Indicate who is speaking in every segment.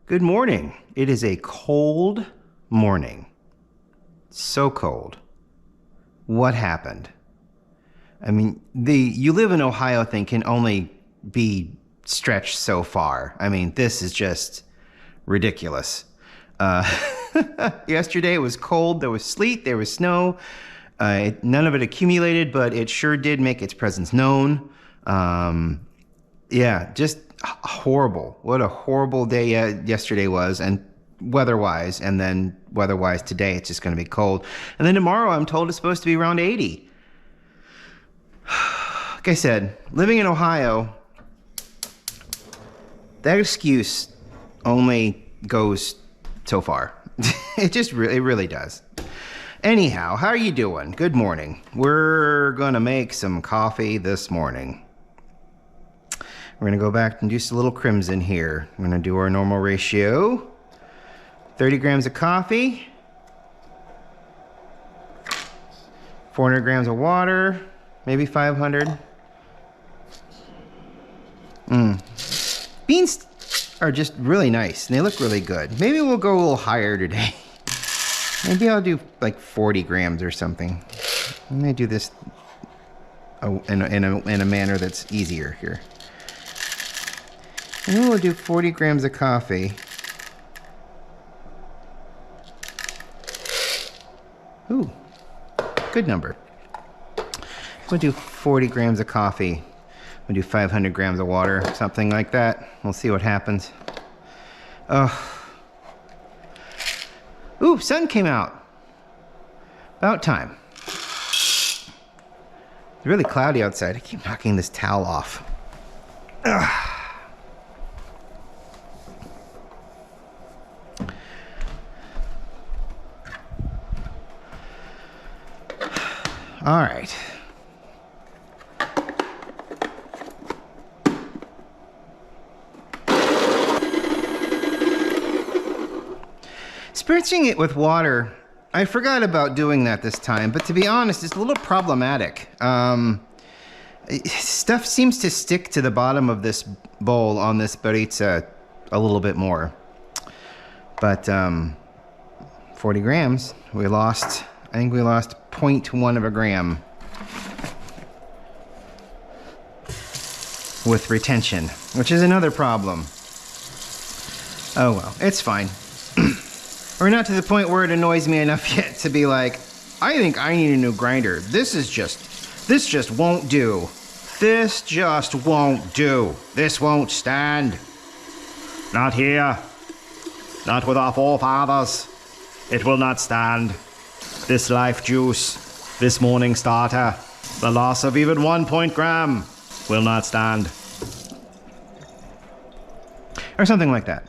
Speaker 1: Good morning. It is a cold morning. So cold. What happened? I mean, the you live in Ohio thing can only be stretched so far. I mean, this is just ridiculous. Uh, Yesterday it was cold. There was sleet. There was snow. None of it accumulated, but it sure did make its presence known. Yeah, just horrible. What a horrible day yesterday was, and weather-wise, and then weather-wise today, it's just going to be cold. And then tomorrow, I'm told it's supposed to be around 80. Like I said, living in Ohio, that excuse only goes so far. It really does. Anyhow, how are you doing? Good morning. We're going to make some coffee this morning. We're going to go back and do a little crimson here. We're going to do our normal ratio. 30 grams of coffee. 400 grams of water. Maybe 500. Beans are just really nice, and they look really good. Maybe we'll go a little higher today. Maybe I'll do like 40 grams or something. Let me do this in a manner that's easier here. And then we'll do 40 grams of coffee. Ooh, good number. We'll do 40 grams of coffee. We'll do 500 grams of water, something like that. We'll see what happens. Ooh, sun came out. About time. It's really cloudy outside. I keep knocking this towel off. Ugh. All right. Spritzing it with water, I forgot about doing that this time, but to be honest, it's a little problematic. Stuff seems to stick to the bottom of this bowl on this burrito a little bit more. But 40 grams, I think we lost 0.1 of a gram with retention, which is another problem. Oh well, it's fine. We're not to the point where it annoys me enough yet to be like, I think I need a new grinder. This just won't do. This just won't do. This won't stand. Not here. Not with our forefathers. It will not stand. This life juice, this morning starter, the loss of even 1 gram will not stand. Or something like that.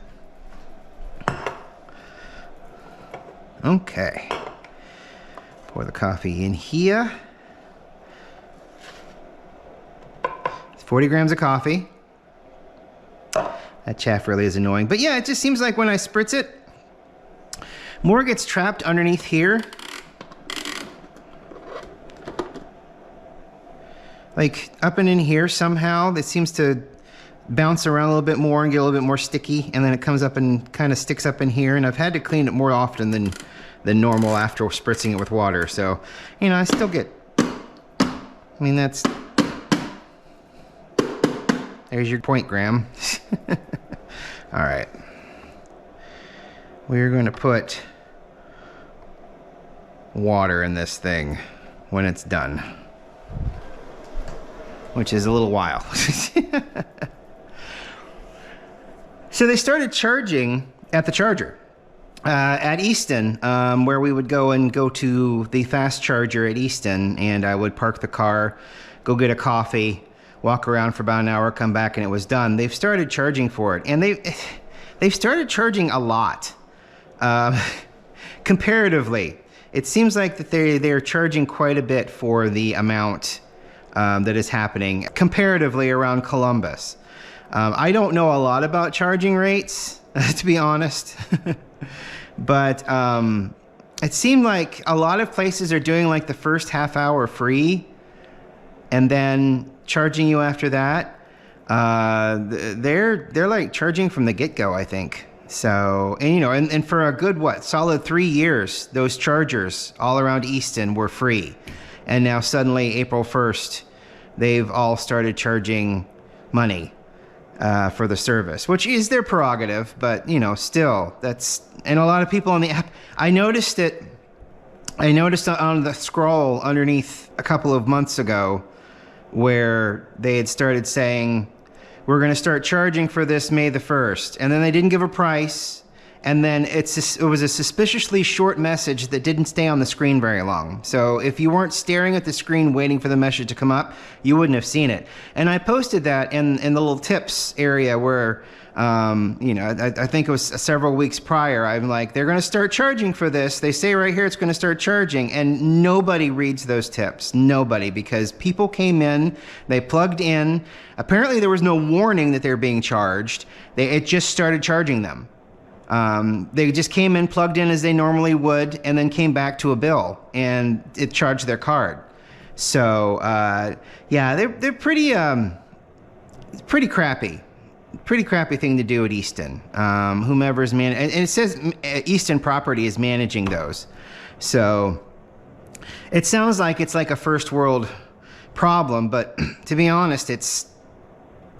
Speaker 1: Okay. Pour the coffee in here. It's 40 grams of coffee. That chaff really is annoying. But yeah, it just seems like when I spritz it, more gets trapped underneath here. Like up and in here somehow, it seems to bounce around a little bit more and get a little bit more sticky, and then it comes up and kind of sticks up in here, and I've had to clean it more often than normal after spritzing it with water. So, you know, I still get, I mean, there's your 0.1 gram. All right. We're going to put water in this thing when it's done, which is a little while. So they started charging at the charger at Easton, where we would go to the fast charger at Easton, and I would park the car, go get a coffee, walk around for about an hour, come back, and it was done. They've started charging for it, and they've started charging a lot. Comparatively, it seems like that they're charging quite a bit for the amount that is happening comparatively around Columbus. I don't know a lot about charging rates, to be honest, but it seemed like a lot of places are doing like the first half hour free and then charging you after that. They're like charging from the get-go, I think. So, and you know, and for a good, solid 3 years, those chargers all around Easton were free. And now suddenly, April 1st, they've all started charging money for the service, which is their prerogative, but you know, still, and a lot of people on the app, I noticed on the scroll underneath a couple of months ago where they had started saying, we're going to start charging for this May the 1st. And then they didn't give a price. And then it was a suspiciously short message that didn't stay on the screen very long. So if you weren't staring at the screen waiting for the message to come up, you wouldn't have seen it. And I posted that in the little tips area where, you know, I think it was several weeks prior. I'm like, they're going to start charging for this. They say right here it's going to start charging. And nobody reads those tips. Nobody, because people came in, they plugged in. Apparently there was no warning that they're being charged. It just started charging them. They just came in, plugged in as they normally would, and then came back to a bill, and it charged their card. So, yeah, they're pretty crappy. Pretty crappy thing to do at Easton. Whomever's and it says Easton Property is managing those. So, it sounds like it's like a first world problem, but to be honest, it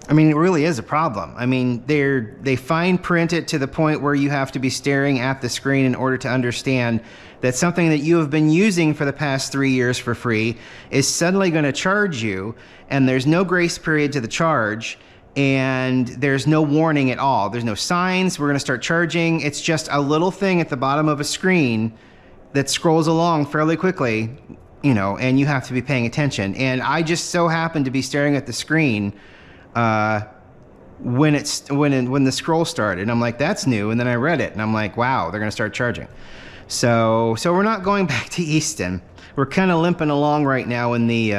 Speaker 1: really is a problem. I mean, they fine print it to the point where you have to be staring at the screen in order to understand that something that you have been using for the past 3 years for free is suddenly going to charge you, and there's no grace period to the charge, and there's no warning at all. There's no signs, we're going to start charging. It's just a little thing at the bottom of a screen that scrolls along fairly quickly, you know, and you have to be paying attention. And I just so happened to be staring at the screen when the scroll started, and I'm like, that's new. And then I read it, and I'm like, wow, they're going to start charging. So we're not going back to Easton. We're kind of limping along right now in the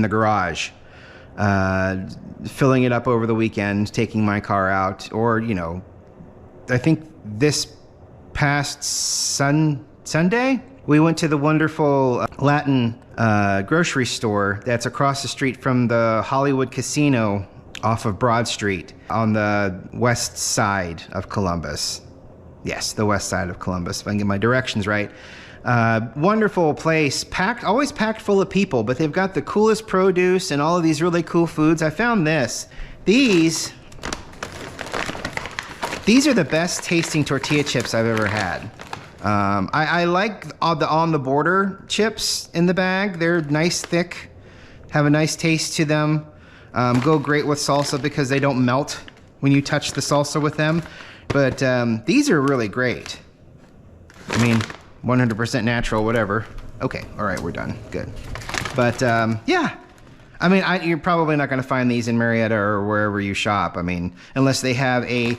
Speaker 1: garage, filling it up over the weekend, taking my car out, or you know, I think this past Sunday we went to the wonderful Latin grocery store that's across the street from the Hollywood Casino off of Broad Street on the west side of Columbus. Yes, the west side of Columbus, if I can get my directions right. Wonderful place, always packed full of people, but they've got the coolest produce and all of these really cool foods. I found this. These are the best tasting tortilla chips I've ever had. I like the on the border chips in the bag. They're nice, thick, have a nice taste to them. Go great with salsa because they don't melt when you touch the salsa with them. But these are really great. I mean, 100% natural, whatever. Okay, all right, we're done. Good. But yeah, I mean, you're probably not going to find these in Marietta or wherever you shop. I mean, unless they have a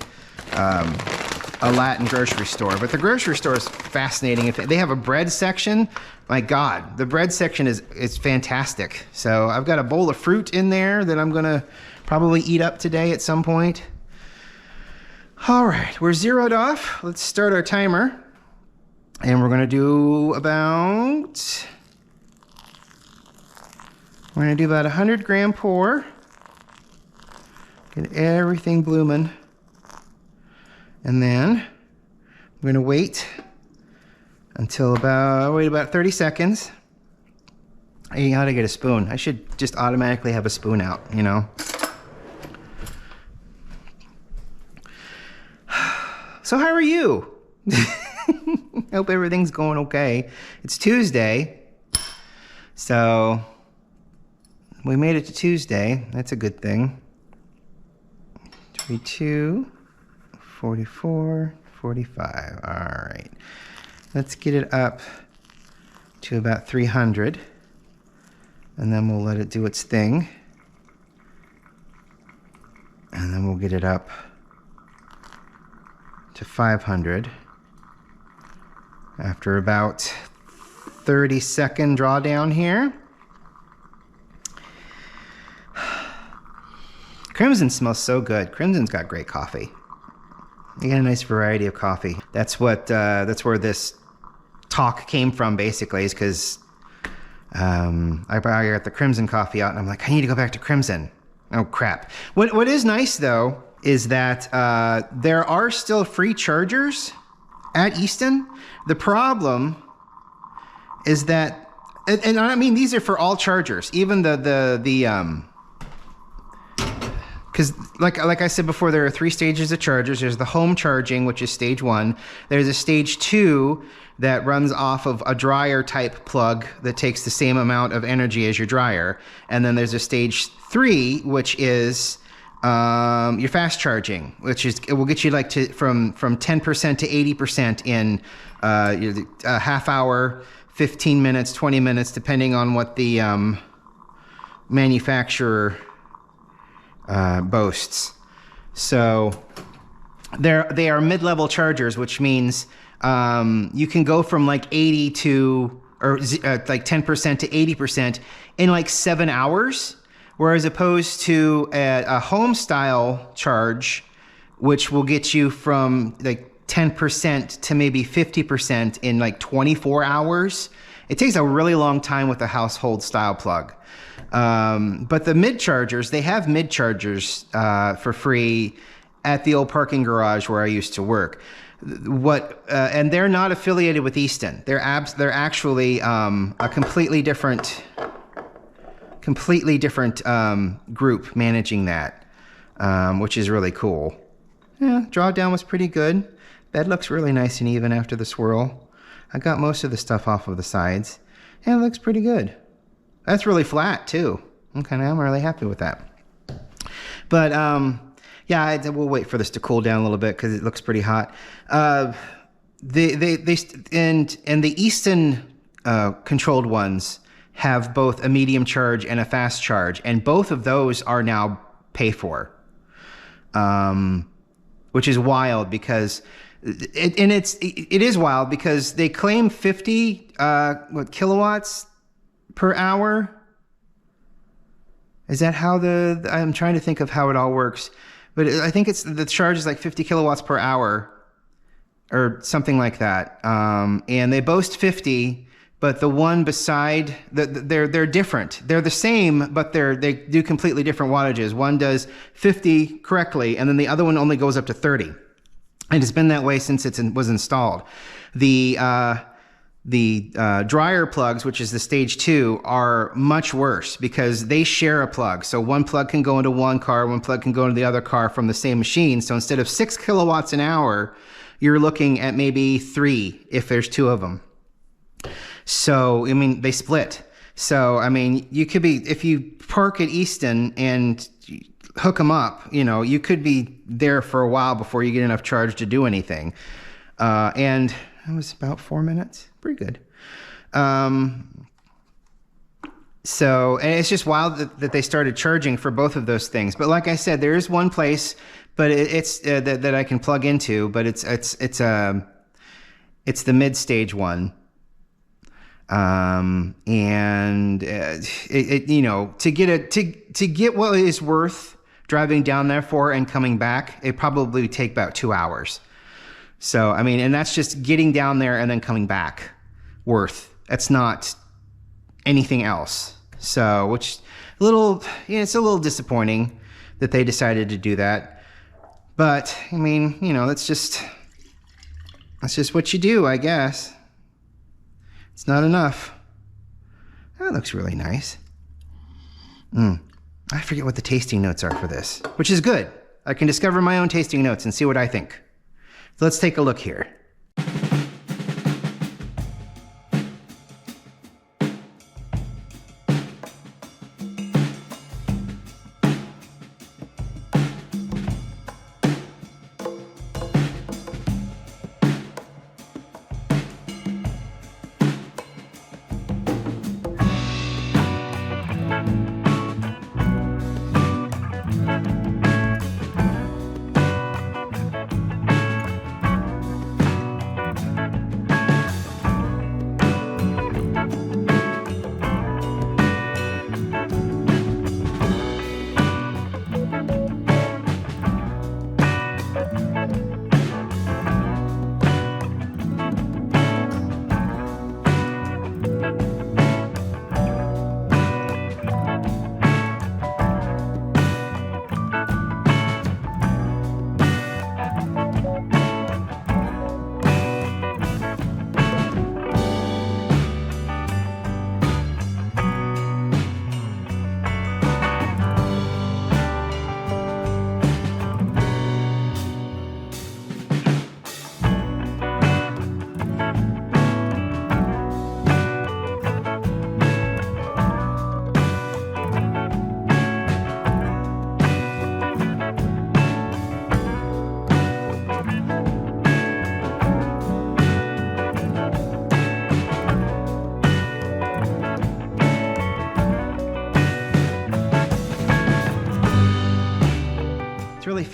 Speaker 1: Latin grocery store. But the grocery store is fascinating. If they have a bread section, my God, the bread section is fantastic. So I've got a bowl of fruit in there that I'm gonna probably eat up today at some point. All right, we're zeroed off. Let's start our timer. And we're gonna do about 100 gram pour. Get everything blooming. And then I'm gonna wait until about 30 seconds. You gotta get a spoon. I should just automatically have a spoon out, you know? So how are you? Hope everything's going okay. It's Tuesday, so we made it to Tuesday. That's a good thing. 32, 44, 45. All right. Let's get it up to about 300, and then we'll let it do its thing. And then we'll get it up to 500 after about 30-second drawdown here. Crimson smells so good. Crimson's got great coffee. You get a nice variety of coffee. That's where this talk came from, basically, is because I got the Crimson coffee out, and I'm like, I need to go back to Crimson. Oh crap! What is nice though is that there are still free chargers at Easton. The problem is that, and I mean, these are for all chargers, even because like I said before, there are 3 stages of chargers. There's the home charging, which is stage 1. There's a stage 2 that runs off of a dryer type plug that takes the same amount of energy as your dryer. And then there's a stage 3, which is your fast charging, which is, it will get you like from 10% to 80% in a half hour, 15 minutes, 20 minutes, depending on what the manufacturer boasts. So they are mid-level chargers, which means you can go from like 80 to, or like 10% to 80% in like 7 hours, whereas opposed to a home style charge, which will get you from like 10% to maybe 50% in like 24 hours. It takes a really long time with a household style plug. But the mid chargers, they have mid chargers for free at the old parking garage where I used to work. And they're not affiliated with Easton. They're actually a completely different group managing that, which is really cool. Yeah, drawdown was pretty good. Bed looks really nice and even after the swirl. I got most of the stuff off of the sides. Yeah, it looks pretty good. That's really flat too. Okay, I'm really happy with that. But yeah, we'll wait for this to cool down a little bit because it looks pretty hot. And the Easton controlled ones have both a medium charge and a fast charge, and both of those are now pay for, which is wild because it is wild because they claim 50 kilowatts per hour. Is that how I'm trying to think of how it all works, but I think the charge is like 50 kilowatts per hour or something like that. And they boast 50, but the one beside they're different. They're the same, but they do completely different wattages. One does 50 correctly, and then the other one only goes up to 30. And it's been that way since it was installed. The dryer plugs, which is the stage 2, are much worse because they share a plug. So one plug can go into one car, one plug can go into the other car from the same machine. So instead of 6 kilowatts an hour, you're looking at maybe 3 if there's 2 of them. So, I mean, they split. So, I mean, you could be, if you park at Easton and hook them up, you could be there for a while before you get enough charge to do anything. And it was about 4 minutes. Pretty good. So, and it's just wild that they started charging for both of those things. But like I said, there is one place, but it's that I can plug into, but it's the mid-stage one. And to get what it's worth driving down there for and coming back, it probably would take about 2 hours. So, I mean, and that's just getting down there and then coming back worth. That's not anything else. So, which it's a little disappointing that they decided to do that. But, I mean, that's just what you do, I guess. It's not enough. That looks really nice. I forget what the tasting notes are for this, which is good. I can discover my own tasting notes and see what I think. So let's take a look here.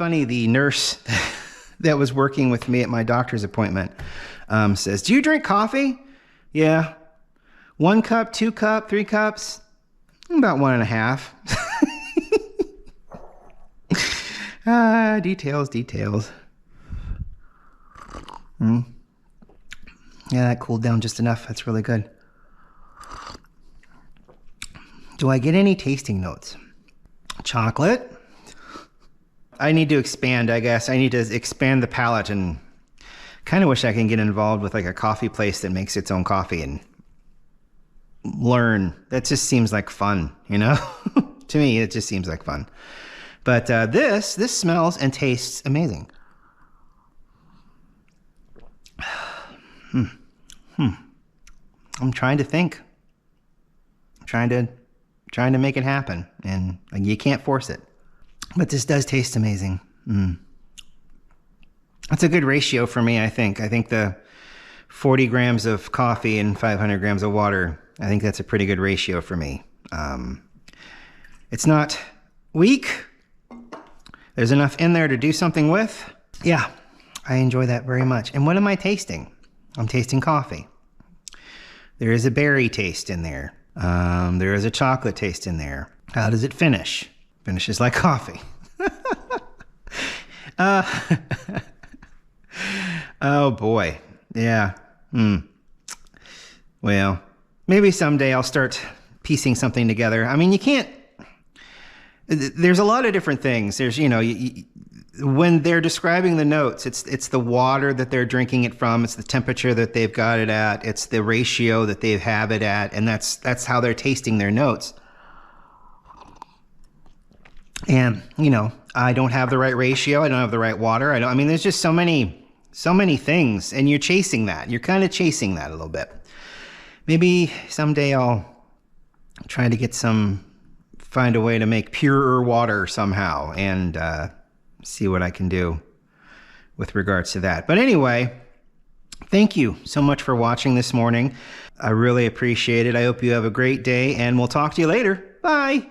Speaker 1: funny. The nurse that was working with me at my doctor's appointment says, "Do you drink coffee?" "Yeah." 1 cup, 2 cup, 3 cups? About 1.5. Details. Yeah, that cooled down just enough. That's really good. Do I get any tasting notes? Chocolate. I need to expand, I guess. I need to expand the palate, and kind of wish I can get involved with like a coffee place that makes its own coffee and learn. That just seems like fun, you know? To me, it just seems like fun. But this smells and tastes amazing. I'm trying to think. I'm trying to make it happen, and like, you can't force it. But this does taste amazing. That's a good ratio for me, I think. I think the 40 grams of coffee and 500 grams of water, I think that's a pretty good ratio for me. It's not weak. There's enough in there to do something with. Yeah, I enjoy that very much. And what am I tasting? I'm tasting coffee. There is a berry taste in there. There is a chocolate taste in there. How does it finish? Finishes like coffee. Oh boy. Yeah. Well, maybe someday I'll start piecing something together. I mean, you can't, there's a lot of different things. There's, you know, when they're describing the notes, it's the water that they're drinking it from. It's the temperature that they've got it at. It's the ratio that they have it at. And that's how they're tasting their notes. And, you know, I don't have the right ratio. I don't have the right water. I mean, there's just so many things, and you're chasing that. You're kind of chasing that a little bit. Maybe someday I'll try to find a way to make purer water somehow, and see what I can do with regards to that. But anyway, thank you so much for watching this morning. I really appreciate it. I hope you have a great day, and we'll talk to you later. Bye.